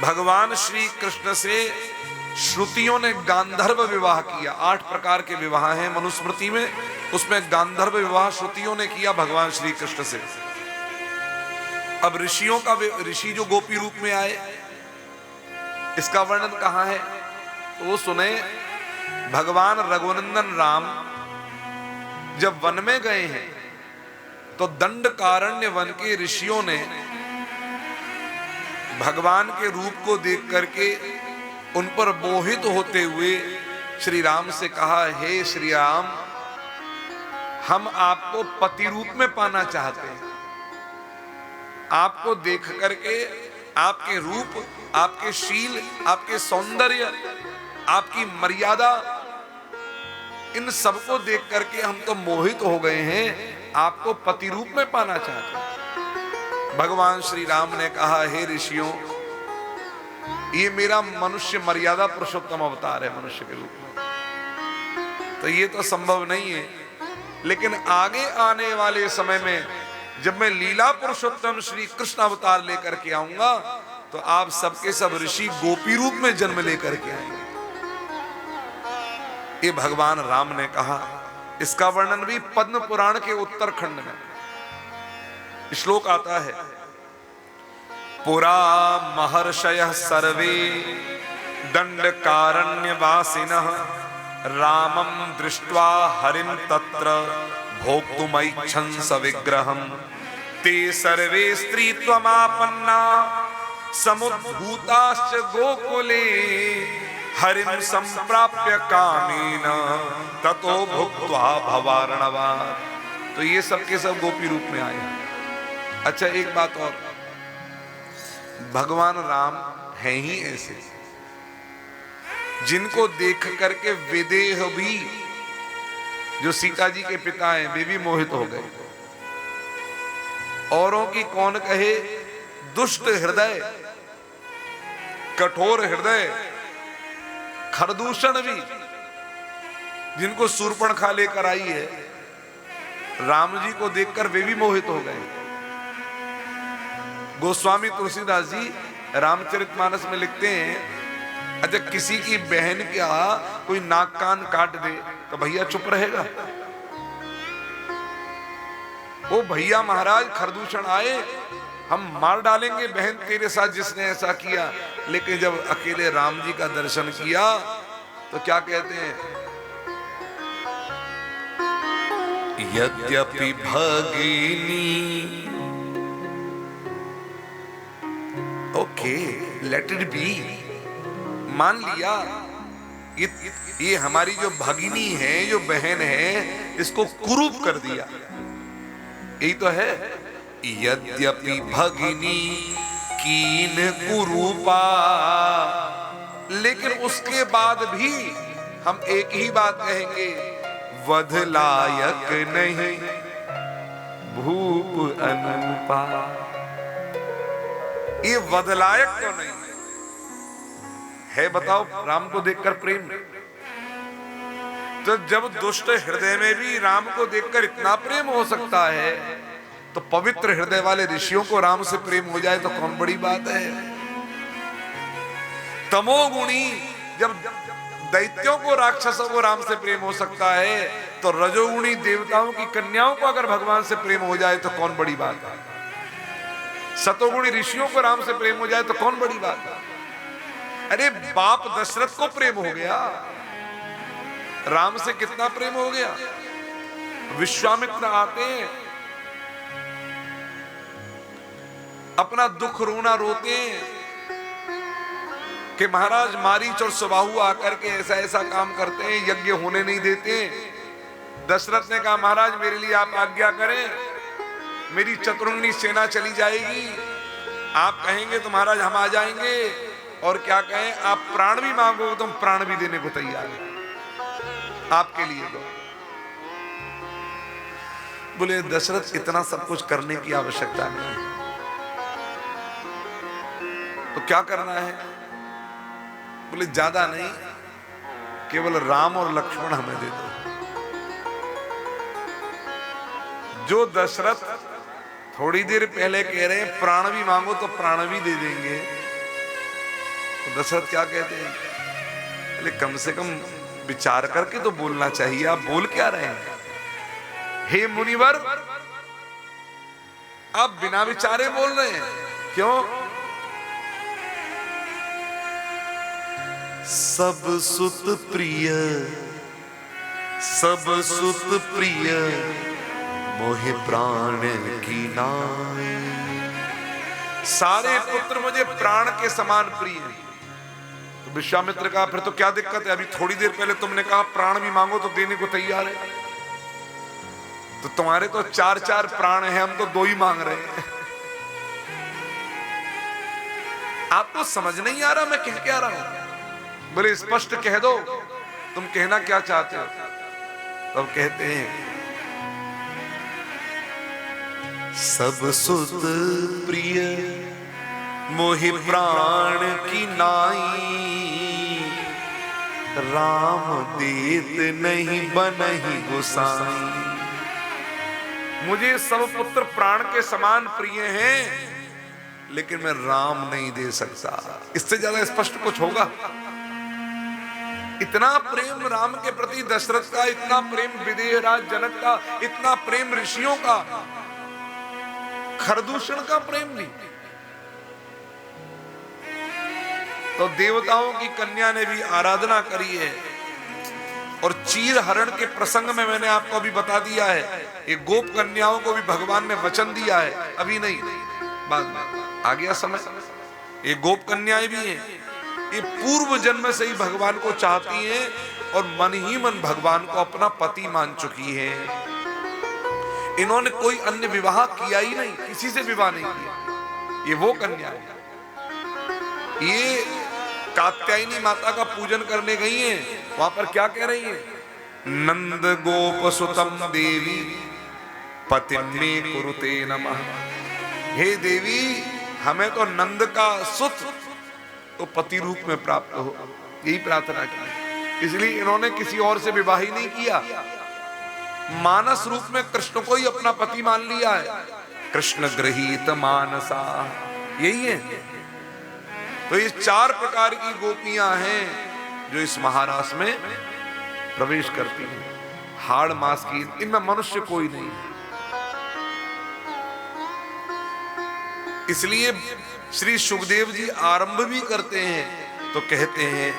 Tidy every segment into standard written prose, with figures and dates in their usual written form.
भगवान श्री कृष्ण से श्रुतियों ने गांधर्व विवाह किया। 8 प्रकार के विवाह हैं मनुस्मृति में, उसमें गांधर्व विवाह श्रुतियों ने किया भगवान श्री कृष्ण से। अब ऋषियों का ऋषि जो गोपी रूप में आए, इसका वर्णन कहां है तो वो सुने। भगवान रघुनंदन राम जब वन में गए हैं तो दंडकारण्य वन के ऋषियों ने भगवान के रूप को देख करके उन पर मोहित होते हुए श्री राम से कहा, हे श्री राम, हम आपको पति रूप में पाना चाहते हैं। आपको देख करके आपके रूप, आपके शील, आपके सौंदर्य, आपकी मर्यादा, इन सबको देख करके हम तो मोहित हो गए हैं, आपको पति रूप में पाना चाहते हैं। भगवान श्री राम ने कहा, हे ऋषियों, ये मेरा मनुष्य मर्यादा पुरुषोत्तम अवतार है मनुष्य के रूप में, तो ये तो संभव नहीं है। लेकिन आगे आने वाले समय में जब मैं लीला पुरुषोत्तम श्री कृष्ण अवतार लेकर के आऊंगा तो आप सबके सब ऋषि गोपी रूप में जन्म लेकर के आएंगे। ये भगवान राम ने कहा। इसका वर्णन भी पद्म पुराण के उत्तरखंड में श्लोक आता है। पुरा महर्षयः सर्वे दंडकारण्यवासिनः रामं दृष्ट्वा हरिं तत्र भोक्तुमैच्छन् सविग्रहम् ते सर्वे स्त्रीत्वमापन्ना समुद्भूताश्च गोकुले हरिं संप्राप्य कामेन ततो भुक्त्वा भवार्णवात्। तो ये सब के सब गोपी रूप में आए। अच्छा, एक बात और, भगवान राम हैं ही ऐसे जिनको देख करके विदेह भी, जो सीता जी के पिता हैं, वे भी मोहित हो गए। औरों की कौन कहे, दुष्ट हृदय, कठोर हृदय, खरदूषण भी, जिनको सूर्पणखा लेकर आई है, राम जी को देखकर वे भी मोहित हो गए। गोस्वामी तुलसीदास जी रामचरितमानस में लिखते हैं, अच्छा किसी की बहन का कोई नाक कान काट दे तो भैया चुप रहेगा? ओ भैया महाराज, खरदूषण आए, हम मार डालेंगे बहन तेरे साथ जिसने ऐसा किया। लेकिन जब अकेले राम जी का दर्शन किया तो क्या कहते हैं, यद्यपि भगिनी, ओके लेट इट बी, मान लिया ये हमारी जो भगिनी है, जो बहन है, इसको कुरूप कर दिया, यही तो है। यद्यपि भगिनी कीन कुरूपा, लेकिन उसके बाद भी हम एक ही बात कहेंगे, वध लायक नहीं भूप अनुपा। ये वध लायक तो नहीं है, बताओ राम को देखकर प्रेम। तो जब दुष्ट हृदय में भी राम को देखकर इतना प्रेम हो सकता है, तो पवित्र हृदय वाले ऋषियों को राम से प्रेम हो जाए तो कौन बड़ी बात है। तमोगुणी जब दैत्यों को, राक्षसों को राम से प्रेम हो सकता है, तो रजोगुणी देवताओं की कन्याओं को अगर भगवान से प्रेम हो जाए तो कौन बड़ी बात है। सतोगुणी ऋषियों को राम से प्रेम हो जाए तो कौन बड़ी बात है। अरे बाप दशरथ को प्रेम हो गया, राम से कितना प्रेम हो गया। विश्वामित्र आते हैं, अपना दुख रोना रोते हैं कि महाराज मारीच और सुबाहु आकर के ऐसा ऐसा काम करते हैं, यज्ञ होने नहीं देते। दशरथ ने कहा, महाराज मेरे लिए आप आज्ञा करें, मेरी चतुरंगी सेना चली जाएगी, आप कहेंगे तो महाराज हम आ जाएंगे, और क्या कहें, आप प्राण भी मांगोगे तो हम प्राण भी देने को तैयार हैं आपके लिए। तो बोले दशरथ, इतना सब कुछ करने की आवश्यकता नहीं, तो क्या करना है? बोले ज्यादा नहीं, केवल राम और लक्ष्मण हमें दे दो। जो दशरथ थोड़ी देर पहले कह रहे हैं प्राण भी मांगो तो प्राण भी दे देंगे, तो दशरथ क्या कहते हैं, बोले कम से कम विचार करके तो बोलना चाहिए, आप बोल क्या रहे हैं? हे मुनिवर, आप बिना विचारे बोल रहे हैं, क्यों? सब सुत प्रिय, सब सुत प्रिय, मोहि प्राण की नाई। सारे पुत्र मुझे प्राण के समान प्रिय हैं। तो विश्वामित्र का फिर तो क्या दिक्कत है, अभी थोड़ी देर पहले तुमने कहा प्राण भी मांगो तो देने को तैयार है, तो तुम्हारे तो 4-4 प्राण हैं, हम तो 2 ही मांग रहे हैं। आपको समझ नहीं आ रहा मैं कह क्या रहा हूं? बोले स्पष्ट कह दो, तुम कहना क्या चाहते हो? तब कहते हैं सब सुत प्रिय, मोहि प्राण की नाई, राम देत नहीं बनहि गोसाई। मुझे सब पुत्र प्राण के समान प्रिय हैं, लेकिन मैं राम नहीं दे सकता। इससे ज्यादा स्पष्ट कुछ होगा? इतना प्रेम राम के प्रति दशरथ का, इतना प्रेम विदेह राज जनक का, इतना प्रेम ऋषियों का, खरदूषण का प्रेम नहीं। तो देवताओं की कन्या ने भी आराधना करी है। और चीर हरण के प्रसंग में मैंने आपको अभी बता दिया है, ये गोप कन्याओं को भी भगवान ने वचन दिया है, अभी नहीं, बाद में आ गया समय। ये गोप कन्याएं भी हैं, ये पूर्व जन्म से ही भगवान को चाहती हैं और मन ही मन भगवान को अपना पति मान चुकी हैं। इन्होंने कोई अन्य विवाह किया ही नहीं, किसी से विवाह नहीं किया। ये वो कन्या है, ये कात्यायनी माता का पूजन करने गई हैं, वहां पर क्या कह रही हैं? नंद गोप सुतम देवी पतिं मे कुरुते नमः। हे देवी, हमें तो नंद का सुत तो पति रूप में प्राप्त हो, यही प्रार्थना की। इसलिए इन्होंने किसी और से विवाह ही नहीं किया, मानस रूप में कृष्ण को ही अपना पति मान लिया है। कृष्ण गृहीत मानसा, यही है। तो ये 4 प्रकार की गोपियां हैं जो इस महारास में प्रवेश करती हैं। हाड़ मास की, इनमें मनुष्य कोई नहीं है। इसलिए श्री सुखदेव जी आरंभ भी करते हैं तो कहते हैं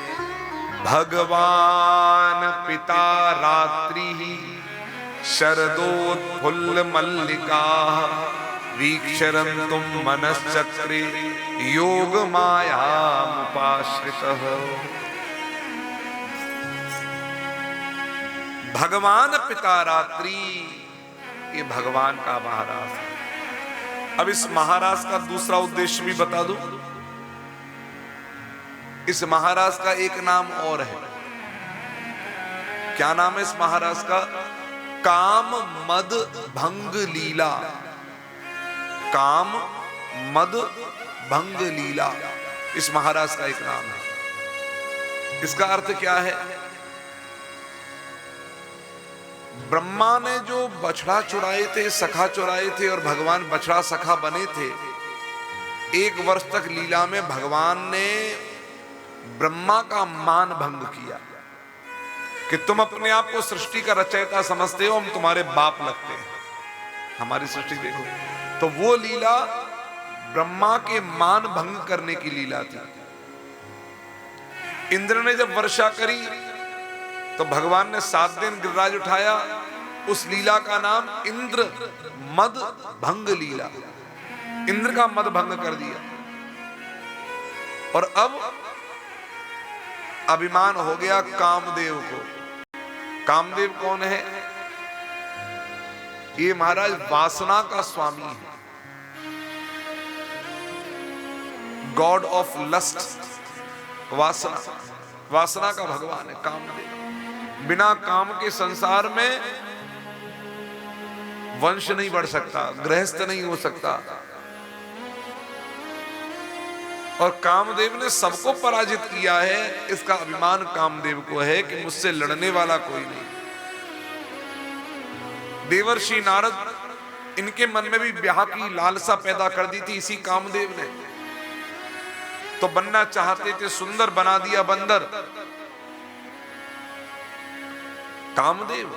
भगवान पिता रात्रि शरदोत्फुल्ल मल्लिका वीक्षरन्तुम मनश्चक्रे योग मायामुपाश्रितः। भगवान पिता रात्रि, ये भगवान का महारास है। अब इस महारास का दूसरा उद्देश्य भी बता दूं। इस महारास का एक नाम और है। क्या नाम है इस महारास का? काम मद भंग लीला। काम मद भंग लीला इस महारास का एक नाम है। इसका अर्थ क्या है? ब्रह्मा ने जो बछड़ा चुराए थे, सखा चुराए थे और भगवान बछड़ा सखा बने थे, 1 वर्ष तक लीला में भगवान ने ब्रह्मा का मान भंग किया कि तुम अपने आप को सृष्टि का रचयिता समझते हो, हम तुम्हारे बाप लगते हैं, हमारी सृष्टि देखो। तो वो लीला ब्रह्मा के मान भंग करने की लीला थी। इंद्र ने जब वर्षा करी तो भगवान ने 7 दिन गिरिराज उठाया। उस लीला का नाम इंद्र मद भंग लीला, इंद्र का मद भंग कर दिया। और अब अभिमान हो गया कामदेव को। कामदेव कौन है? ये महाराज वासना का स्वामी है, गॉड ऑफ लस्ट। वासना, वासना का भगवान है कामदेव। बिना काम के संसार में वंश नहीं बढ़ सकता, गृहस्थ नहीं हो सकता। और कामदेव ने सबको पराजित किया है, इसका अभिमान कामदेव को है कि मुझसे लड़ने वाला कोई नहीं। देवर्षि नारद, इनके मन में भी ब्याह की लालसा पैदा कर दी थी इसी कामदेव ने। तो बनना चाहते थे, सुंदर बना दिया बंदर। कामदेव,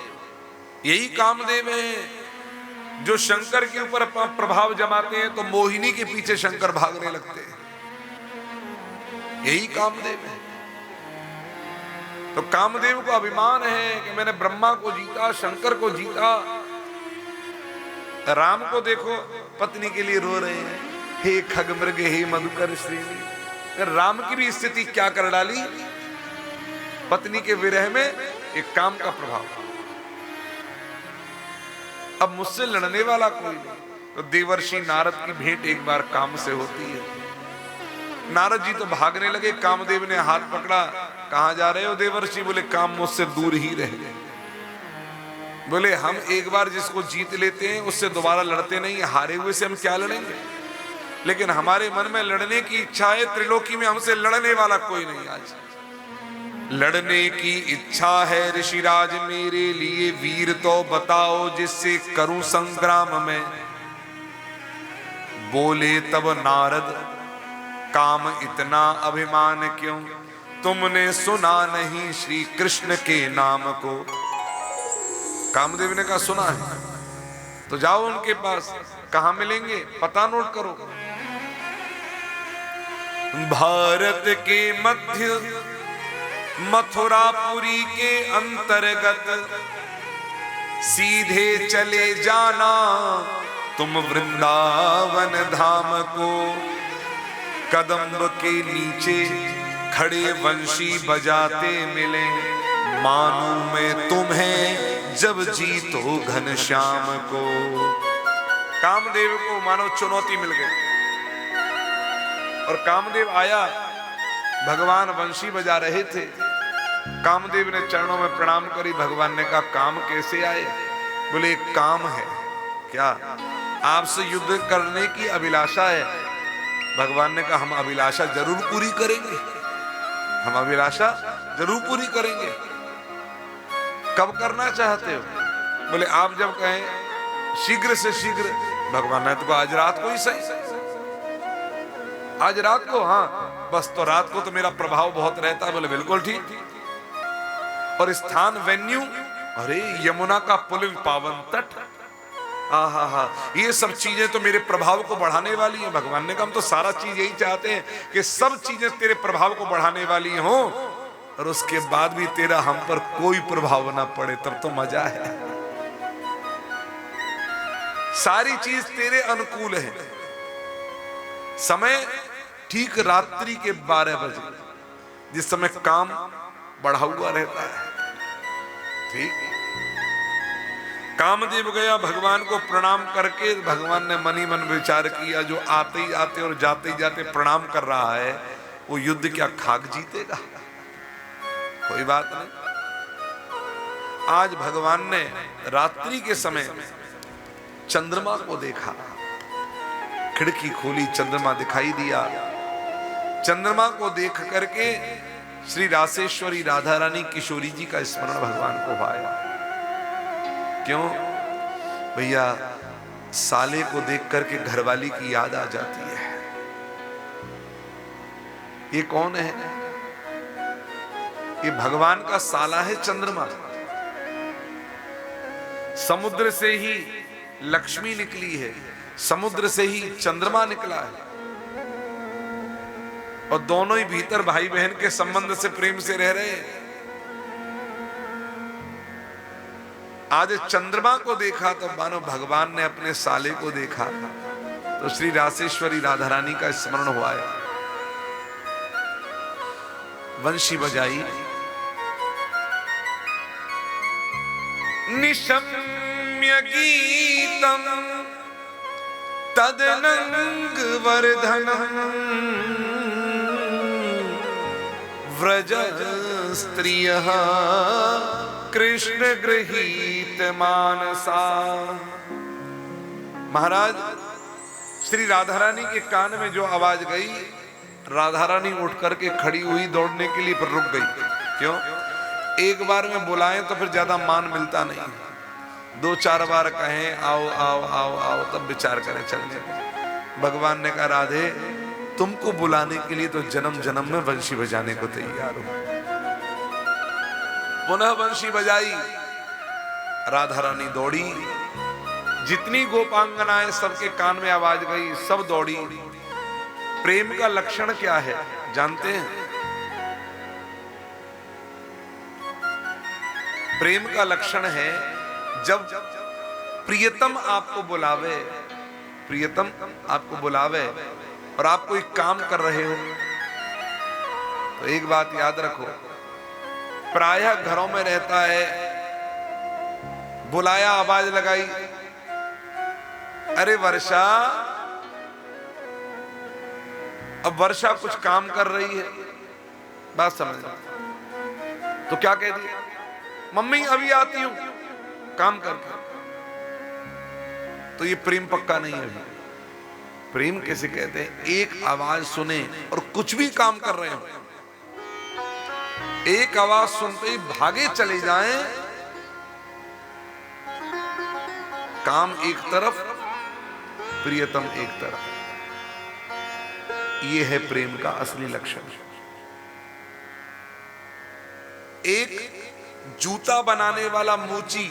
यही कामदेव है जो शंकर के ऊपर अपना प्रभाव जमाते हैं तो मोहिनी के पीछे शंकर भागने लगते हैं। यही कामदेव है। तो कामदेव को अभिमान है कि मैंने ब्रह्मा को जीता, शंकर को जीता। राम को देखो, पत्नी के लिए रो रहे हैं, हे खगमृग हे मधुकर श्रेणी। राम की भी स्थिति क्या कर डाली, पत्नी के विरह में एक काम का प्रभाव। अब मुझसे लड़ने वाला कोई नहीं। तो देवर्षि नारद की भेंट एक बार काम से होती है। नारद जी तो भागने लगे, कामदेव ने हाथ पकड़ा, कहां जा रहे हो देवर्षि? बोले काम मुझसे दूर ही रहे। बोले हम एक बार जिसको जीत लेते हैं उससे दोबारा लड़ते नहीं, हारे हुए से हम क्या लड़ेंगे? लेकिन हमारे मन में लड़ने की इच्छा है, त्रिलोकी में हमसे लड़ने वाला कोई नहीं। आज लड़ने की इच्छा है ऋषिराज मेरे लिए, वीर तो बताओ जिससे करूं संग्राम में। बोले तब नारद काम इतना अभिमान क्यों, तुमने सुना नहीं श्री कृष्ण के नाम को। कामदेव ने कहा सुना है, तो जाओ उनके पास। कहां मिलेंगे? पता नोट करो। भारत के मध्य मथुरापुरी के अंतर्गत सीधे चले जाना तुम वृंदावन धाम को। कदम्ब के नीचे खड़े वंशी बजाते मिले, मानू मैं तुम्हें जब जीतो घनश्याम को। कामदेव को मानो चुनौती मिल गई और कामदेव आया। भगवान वंशी बजा रहे थे। कामदेव ने चरणों में प्रणाम करी। भगवान ने कहा काम कैसे आए? बोले एक काम है। क्या? आपसे युद्ध करने की अभिलाषा है। भगवान ने कहा हम अभिलाषा जरूर पूरी करेंगे, हम अभिलाषा जरूर पूरी करेंगे। कब करना चाहते हो? बोले आप जब कहें शीघ्र से शीघ्र। भगवान ने तो आज रात को ही सही, आज रात को। हाँ बस, तो रात को तो मेरा प्रभाव बहुत रहता है। बोले बिल्कुल ठीक। और स्थान, वेन्यू, अरे यमुना का पुलिंग पावन तट, आहा हा, ये सब चीजें तो मेरे प्रभाव को बढ़ाने वाली हैं। भगवान ने कहा हम तो सारा चीज यही चाहते हैं कि सब चीजें तेरे प्रभाव को बढ़ाने वाली हो और उसके बाद भी तेरा हम पर कोई प्रभाव ना पड़े, तब तो मजा है। सारी चीज तेरे अनुकूल है। समय ठीक रात्रि के 12 बजे, जिस समय काम बढ़ा हुआ रहता है। ठीक। कामदेव गया, भगवान को प्रणाम करके भगवान ने मनी मन विचार किया, जो आते ही आते और जाते ही जाते प्रणाम कर रहा है वो युद्ध क्या खाक जीतेगा? कोई बात नहीं। आज भगवान ने रात्रि के समय चंद्रमा को देखा, खिड़की खोली, चंद्रमा दिखाई दिया। चंद्रमा को देख करके श्री रासेश्वरी राधा रानी किशोरी जी का स्मरण भगवान को आया। क्यों भैया? साले को देख करके घरवाली की याद आ जाती है। ये कौन है? ये भगवान का साला है चंद्रमा। समुद्र से ही लक्ष्मी निकली है, समुद्र से ही चंद्रमा निकला है और दोनों ही भीतर भाई बहन के संबंध से प्रेम से रह रहे हैं। आज चंद्रमा को देखा तो मानो भगवान ने अपने साले को देखा। तो श्री रासेश्वरी राधा रानी का स्मरण हुआ है। वंशी बजाई, निशम्य गीतम तदनंग वर्धनम व्रज स्त्रियः कृष्ण गृहीत मानसा। महाराज, श्री राधा रानी के कान में जो आवाज गई, राधा रानी उठ करके खड़ी हुई दौड़ने के लिए, पर रुक गई। क्यों? एक बार में बुलाएं तो फिर ज्यादा मान मिलता नहीं, 2-4 बार कहें आओ आओ आओ आओ तब विचार करें चलने। भगवान ने कहा राधे तुमको बुलाने के लिए तो जन्म जन्म में बंशी बजाने को तैयार हूं। पुनः बंशी बजाई, राधा रानी दौड़ी, जितनी गोपांगनाएं सबके कान में आवाज गई, सब दौड़ी। प्रेम का लक्षण क्या है जानते हैं? प्रेम का लक्षण है जब प्रियतम आपको बुलावे, प्रियतम आपको बुलावे और आप कोई काम कर रहे हो, तो एक बात याद रखो, प्रायः घरों में रहता है, बुलाया, आवाज लगाई, अरे वर्षा। अब वर्षा कुछ काम कर रही है, बात समझ, तो क्या कह दिया? मम्मी अभी आती हूं काम करके। तो ये प्रेम पक्का नहीं है। प्रेम कैसे कहते हैं? एक आवाज सुने और कुछ भी काम कर रहे हो, एक आवाज सुनते ही भागे चले जाएं, काम एक तरफ, प्रियतम एक तरफ। यह है प्रेम का असली लक्षण। एक जूता बनाने वाला मोची,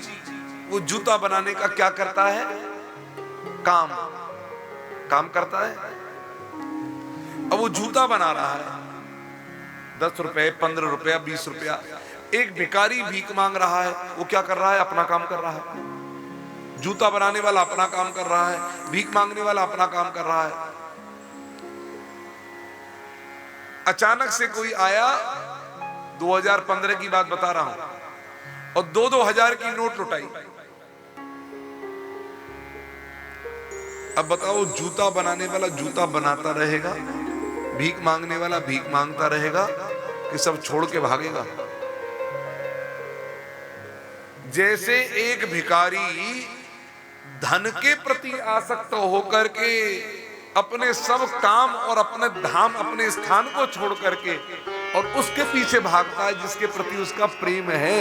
वो जूता बनाने का क्या करता है? काम करता है। अब वो जूता बना रहा है, 10 रुपए, 15 रुपया, 20 रुपया। एक भिखारी भीख मांग रहा है, वो क्या कर रहा है? अपना काम कर रहा है। जूता बनाने वाला अपना काम कर रहा है, भीख मांगने वाला अपना काम कर रहा है। अचानक से कोई आया, 2015 की बात बता रहा हूं, और 2-2 हजार की नोट लुटाई। अब बताओ, जूता बनाने वाला जूता बनाता रहेगा, भीख मांगने वाला भीख मांगता रहेगा, कि सब छोड़ के भागेगा? जैसे एक भिखारी धन के प्रति आसक्त होकर के अपने सब काम और अपने धाम, अपने स्थान को छोड़ करके और उसके पीछे भागता है जिसके प्रति उसका प्रेम है,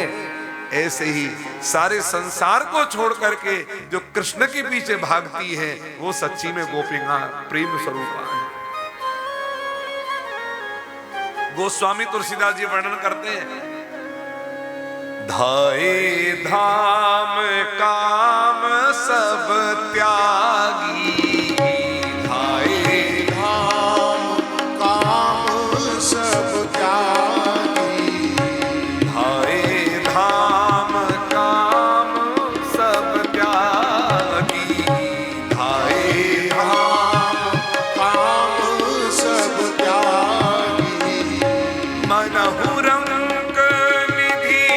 ऐसे ही सारे संसार को छोड़ करके जो कृष्ण के पीछे भागती है, वो सच्ची में गोपिका प्रेम स्वरूपा है। गोस्वामी तुलसीदास जी वर्णन करते हैं, धाये धाम काम सब त्यागी, धाये धाम काम सब त्यागी, धाये धाम काम सब त्यागी, धाये धाम काम सब त्यागी, मनहु रंग निधि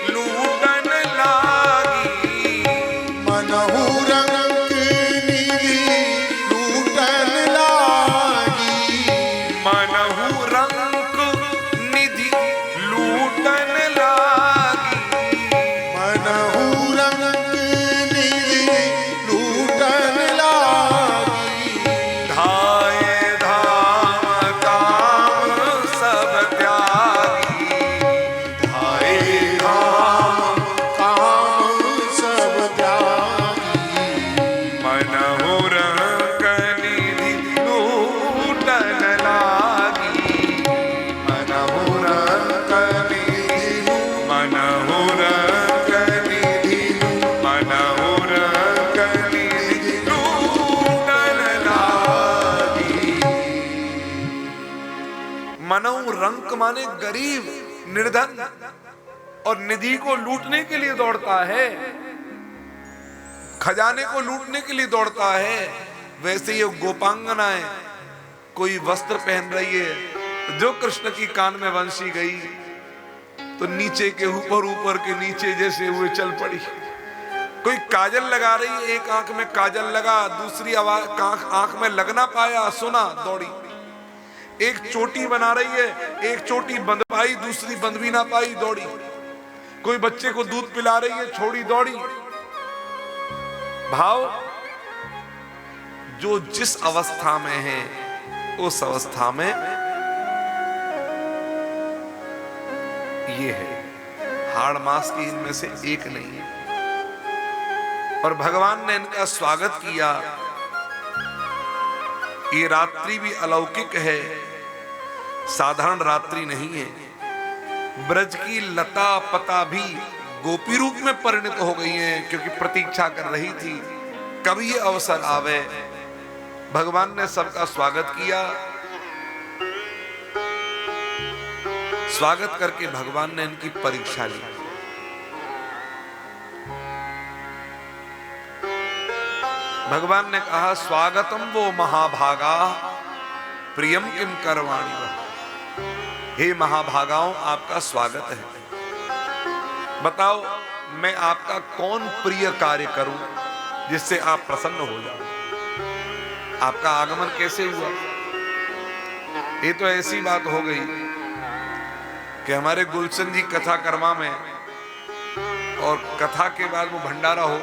लूटन लागी, मनहु रंग निधि लूटन लागी, मनहु रंग निधि लूटन लागी, मनहु रंग निधि लूटन लागी, धाये धाम काम सब त्यागी, धाये धाम काम सब त्यागी, मनहु रंग निधि लूटन लागी, मनहु रंग निधि, मनहु रंग निधि, मनहु रंग निधि लूटन लागी। मनहु रंक माने गरीब, निर्धन, और निधि को लूटने के लिए दौड़ता है, खजाने को लूटने के लिए दौड़ता है। वैसे ये गोपांगनाएं कोई वस्त्र पहन रही है, जो कृष्ण की कान में वंशी गई तो नीचे के ऊपर, ऊपर के नीचे जैसे हुए चल पड़ी। कोई काजल लगा रही है, एक आंख में काजल लगा, दूसरी आंख में लग ना पाया, सुना, दौड़ी। एक चोटी बना रही है, एक चोटी बंध पाई, दूसरी बंध भी ना पाई, दौड़ी। कोई बच्चे को दूध पिला रही है, छोड़ी, दौड़ी। भाव, जो जिस अवस्था में है उस अवस्था में ये है। हाड़ मास की इनमें से एक नहीं है। और भगवान ने इनका स्वागत किया। ये रात्रि भी अलौकिक है, साधारण रात्रि नहीं है। ब्रज की लता पता भी गोपी रूप में परिणत हो गई हैं, क्योंकि प्रतीक्षा कर रही थी कभी ये अवसर आवे। भगवान ने सबका स्वागत किया। स्वागत करके भगवान ने इनकी परीक्षा ली। भगवान ने कहा, स्वागतम वो महाभागा प्रियम किम करवाणी वह। हे महाभागाओं, आपका स्वागत है। बताओ मैं आपका कौन प्रिय कार्य करूं जिससे आप प्रसन्न हो जाओ। आपका आगमन कैसे हुआ? ये तो ऐसी बात हो गई कि हमारे गुलशन जी कथा कर्मा में, और कथा के बाद वो भंडारा हो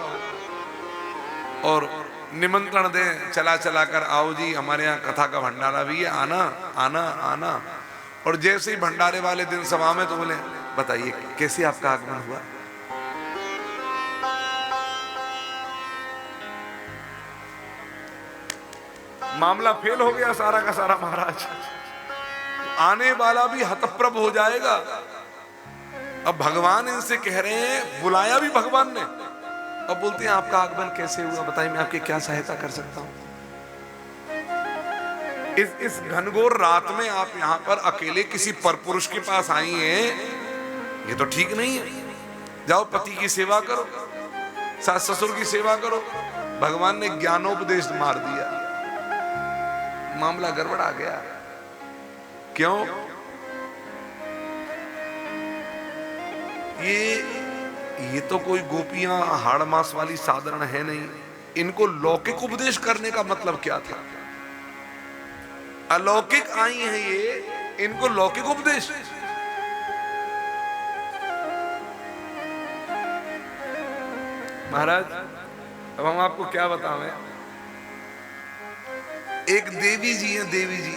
और निमंत्रण दें चला चला कर, आओ जी हमारे यहाँ कथा का भंडारा भी है, आना आना आना। और जैसे ही भंडारे वाले दिन सभा में तो बोले, बताइए कैसे आपका आगमन हुआ? मामला फेल हो गया सारा का सारा महाराज। आने वाला भी हतप्रभ हो जाएगा। अब भगवान इनसे कह रहे हैं, बुलाया भी भगवान ने, अब बोलते हैं आपका आगमन कैसे हुआ, बताइए मैं आपकी क्या सहायता कर सकता हूं। इस घनघोर रात में आप यहां पर अकेले किसी परपुरुष के पास आई हैं, ये तो ठीक नहीं है। जाओ पति की सेवा करो, सास ससुर की सेवा करो। भगवान ने ज्ञानोपदेश मार दिया, मामला गड़बड़ा गया। क्यों? ये तो कोई गोपियां हाड़ मास वाली साधारण है नहीं। इनको लौकिक उपदेश करने का मतलब क्या था? अलौकिक आई है ये, इनको लौकिक उपदेश। महाराज अब हम आपको क्या बतावें। एक देवी जी है, देवी जी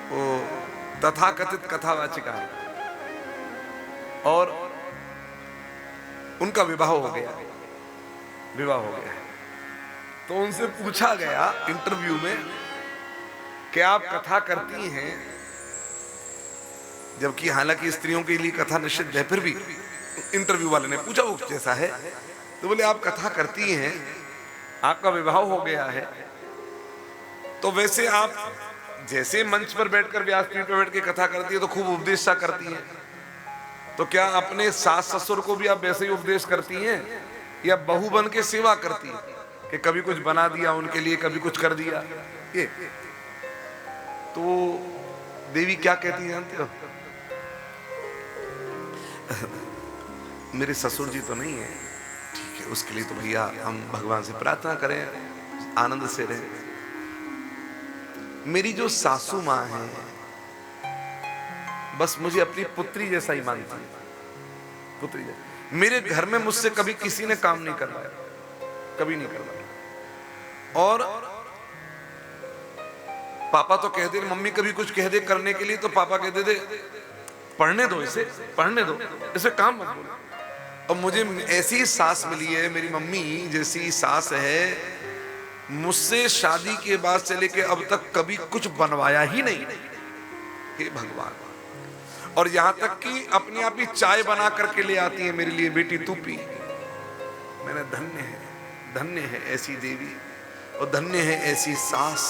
वो तथाकथित कथावाचिका है, और उनका विवाह हो गया। तो उनसे पूछा गया इंटरव्यू में कि आप कथा करती हैं, जबकि हालांकि स्त्रियों के लिए कथा निषिद्ध है, फिर भी इंटरव्यू वाले ने पूछा वो जैसा है, तो बोले आप कथा करती हैं, आपका विवाह हो गया है, तो वैसे आप जैसे मंच पर बैठकर व्यासपीठ पर बैठ के कथा करती है तो खूब उपदेश सा करती हैं, तो क्या अपने सास ससुर को भी आप वैसे ही उपदेश करती हैं, या बहू बन के सेवा करती हैं कि कभी कुछ बना दिया उनके लिए, कभी कुछ कर दिया? ये तो देवी क्या कहती है जानते हो? मेरे ससुर जी तो नहीं है, ठीक है, उसके लिए तो भैया हम भगवान से प्रार्थना करें, आनंद से रहें। मेरी जो सासू माँ है, बस मुझे अपनी पुत्री जैसा ही मानती है, पुत्री जैसा। मेरे घर में मुझसे कभी किसी ने काम नहीं करवाया, कभी नहीं करवाया। और पापा तो कह दे, मम्मी कभी कुछ कह दे करने के लिए, तो पापा कह दे पढ़ने दो, इसे पढ़ने दो, इसे काम मत बोलो। और मुझे ऐसी सास मिली है, मेरी मम्मी जैसी सास है, मुझसे शादी के बाद से लेके अब तक कभी कुछ बनवाया ही नहीं। हे भगवान। और यहां तक कि अपने आप ही चाय बना करके ले आती है मेरे लिए, बेटी तू पी। मैंने धन्य है ऐसी देवी, और धन्य है ऐसी सास।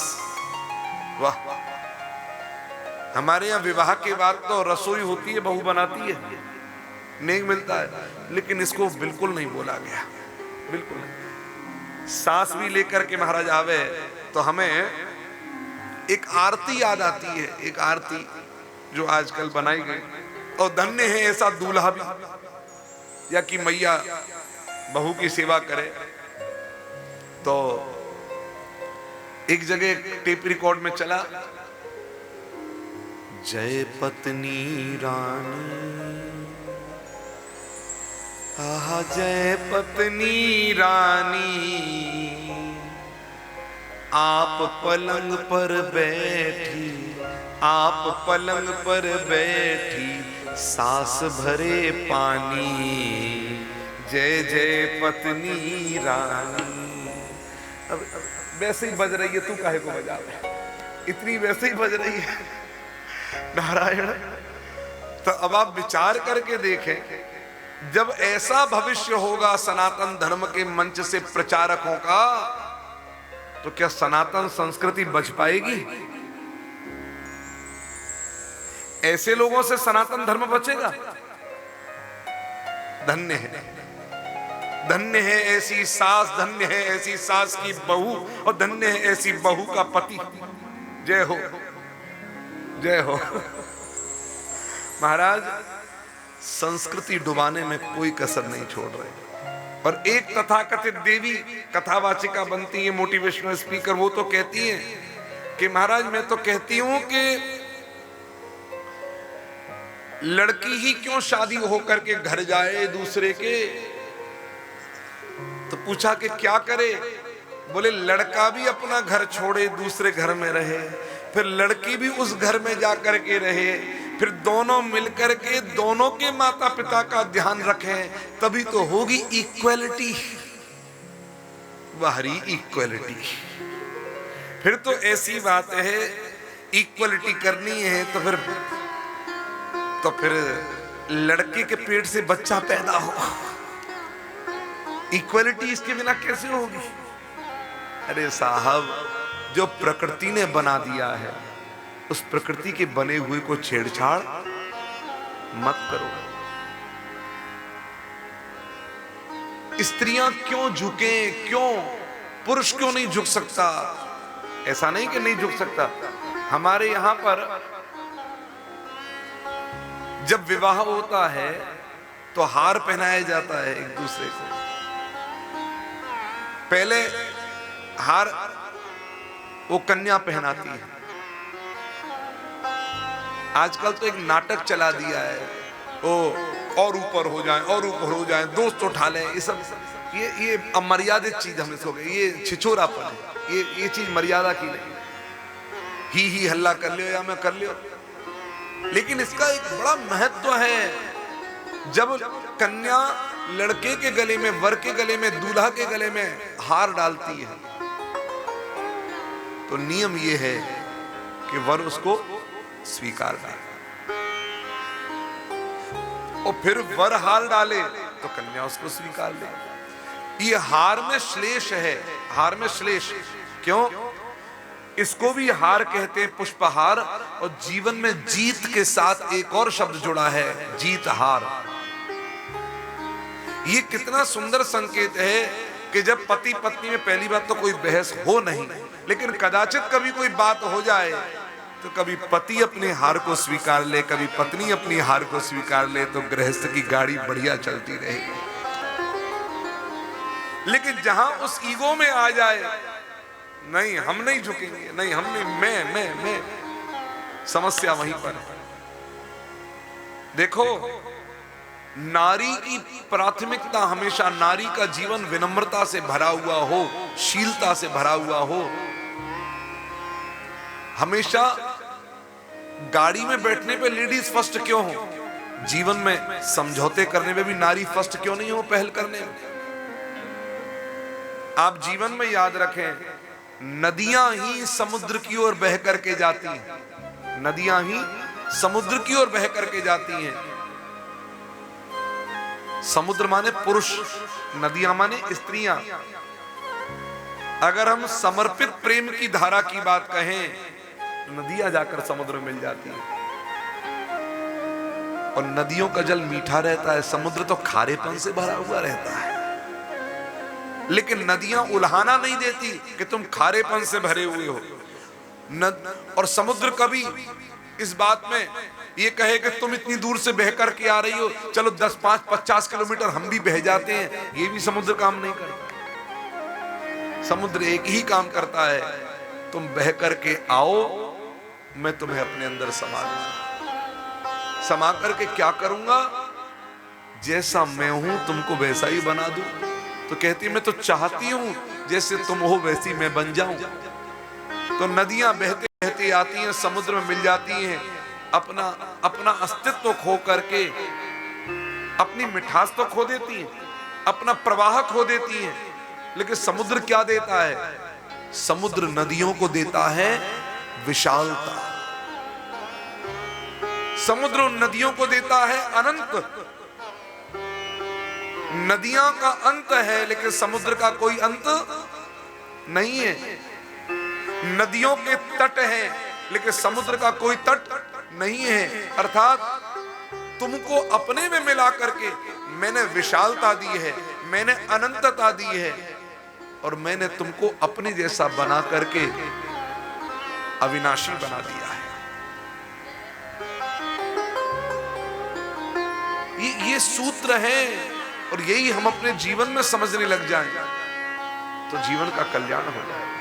वाह। हमारे यहाँ विवाह के बाद तो रसोई होती है, बहू बनाती है, नेक मिलता है, लेकिन इसको बिल्कुल नहीं बोला गया, बिल्कुल नहीं। सास भी लेकर के महाराज आवे तो हमें एक आरती याद आती है, एक आरती जो आजकल बनाई गई। और धन्य है ऐसा दूल्हा भी, या कि मैया बहू की सेवा करे। तो एक जगह टेप रिकॉर्ड में चला, जय पत्नी रानी, आहा जय पत्नी रानी, आप पलंग पर बैठी, आप पलंग पर बैठी, सास भरे पानी, जय जय पत्नी रानी। अब वैसे ही बज रही है, तू काहे को बजा रहा है, इतनी वैसे ही बज रही है। नारायण। तो अब आप विचार करके देखें, जब ऐसा भविष्य होगा सनातन धर्म के मंच से प्रचारकों का, तो क्या सनातन संस्कृति बच पाएगी? ऐसे लोगों से सनातन धर्म बचेगा? धन्य है, धन्य है ऐसी सास, धन्य है ऐसी सास की बहू, और धन्य है ऐसी बहू का पति। जय हो, जय हो। महाराज, संस्कृति डुबाने में कोई कसर नहीं छोड़ रहे। और एक तथाकथित देवी कथावाचिका बनती है, मोटिवेशनल स्पीकर, वो तो कहती है कि महाराज मैं तो कहती हूं कि लड़की ही क्यों शादी होकर के घर जाए दूसरे के। तो पूछा कि क्या करे? बोले लड़का भी अपना घर छोड़े दूसरे घर में रहे, फिर लड़की भी उस घर में जाकर के रहे, फिर दोनों मिलकर के दोनों के माता पिता का ध्यान रखें, तभी तो होगी इक्वलिटी। बाहरी इक्वलिटी। फिर तो ऐसी बात है, इक्वलिटी करनी है तो फिर लड़के के पेट से बच्चा पैदा हो। इक्वलिटी इसके बिना कैसे होगी? अरे साहब, जो प्रकृति ने बना दिया है, उस प्रकृति के बने हुए को छेड़छाड़ मत करो। स्त्रियां क्यों झुके? क्यों? पुरुष क्यों नहीं झुक सकता? ऐसा नहीं कि नहीं झुक सकता। हमारे यहां पर जब विवाह होता है तो हार पहनाया जाता है एक दूसरे को। पहले हार वो कन्या पहनाती है, आजकल तो एक नाटक चला दिया है, ओ और ऊपर हो जाए और ऊपर हो जाए, दोस्त उठा लें, ये सब ये अमर्यादित चीज हमें हो गई, ये छिछोरापन है, ये चीज मर्यादा की नहीं। ही हल्ला कर लियो या मैं कर लियो। लेकिन इसका एक बड़ा महत्व है। जब कन्या लड़के के गले में, वर के गले में, दूल्हा के गले में हार डालती है, तो नियम यह है कि वर उसको स्वीकार करे, और फिर वर हार डाले तो कन्या उसको स्वीकार ले। ये हार में श्लेष है, हार में श्लेष। क्यों? इसको भी हार कहते हैं, पुष्पहार। और जीवन में जीत के साथ एक और शब्द जुड़ा है, जीत हार। ये कितना सुंदर संकेत है कि जब पति पत्नी में पहली बात तो कोई बहस हो नहीं, लेकिन कदाचित कभी कोई बात हो जाए तो कभी पति अपने हार को स्वीकार ले, कभी पत्नी अपनी हार को स्वीकार ले, तो गृहस्थ की गाड़ी बढ़िया चलती रहेगी। लेकिन जहां उस ईगो में आ जाए, नहीं हम नहीं झुकेंगे, नहीं हम नहीं, मैं, समस्या वहीं पर है। देखो, नारी की प्राथमिकता हमेशा, नारी का जीवन विनम्रता से भरा हुआ हो, शीलता से भरा हुआ हो। हमेशा गाड़ी में बैठने पे लेडीज फर्स्ट क्यों हो? जीवन में समझौते करने में भी नारी फर्स्ट क्यों नहीं हो पहल करने में? आप जीवन में याद रखें, नदियां ही समुद्र की ओर बह करके जाती हैं, नदियां ही समुद्र की ओर बह करके जाती हैं। समुद्र माने पुरुष, नदियां माने स्त्रियां। अगर हम समर्पित प्रेम की धारा की बात कहें तो नदियां जाकर समुद्र में मिल जाती है, और नदियों का जल मीठा रहता है, समुद्र तो खारेपन से भरा हुआ रहता है। लेकिन नदियां उल्हाना नहीं देती कि तुम खारेपन से भरे हुए हो। और समुद्र कभी इस बात में ये कहे कि तुम इतनी दूर से बह करके आ रही हो, चलो 10, 5, 50 किलोमीटर हम भी बह जाते हैं, ये भी समुद्र काम नहीं करता। समुद्र एक ही काम करता है, तुम बह करके आओ, मैं तुम्हें अपने अंदर समा लूंगा। समा करके क्या करूंगा? जैसा मैं हूं तुमको वैसा ही बना दूं। तो कहती मैं तो चाहती हूं जैसे तुम हो वैसी मैं बन जाऊं। तो नदियां बहते बहते आती हैं, समुद्र में मिल जाती हैं, अपना अस्तित्व खो करके अपनी मिठास तो खो देती हैं, अपना प्रवाह खो देती हैं। लेकिन समुद्र क्या देता है? समुद्र नदियों को देता है विशालता, समुद्र नदियों को देता है अनंत। नदियां का अंत है लेकिन समुद्र का कोई अंत नहीं है। नदियों के तट हैं लेकिन समुद्र का कोई तट नहीं है। अर्थात तुमको अपने में मिला करके मैंने विशालता दी है, मैंने अनंतता दी है और मैंने तुमको अपने जैसा बना करके अविनाशी बना दिया है। ये सूत्र है और यही हम अपने जीवन में समझने लग जाएं तो जीवन का कल्याण हो जाएगा।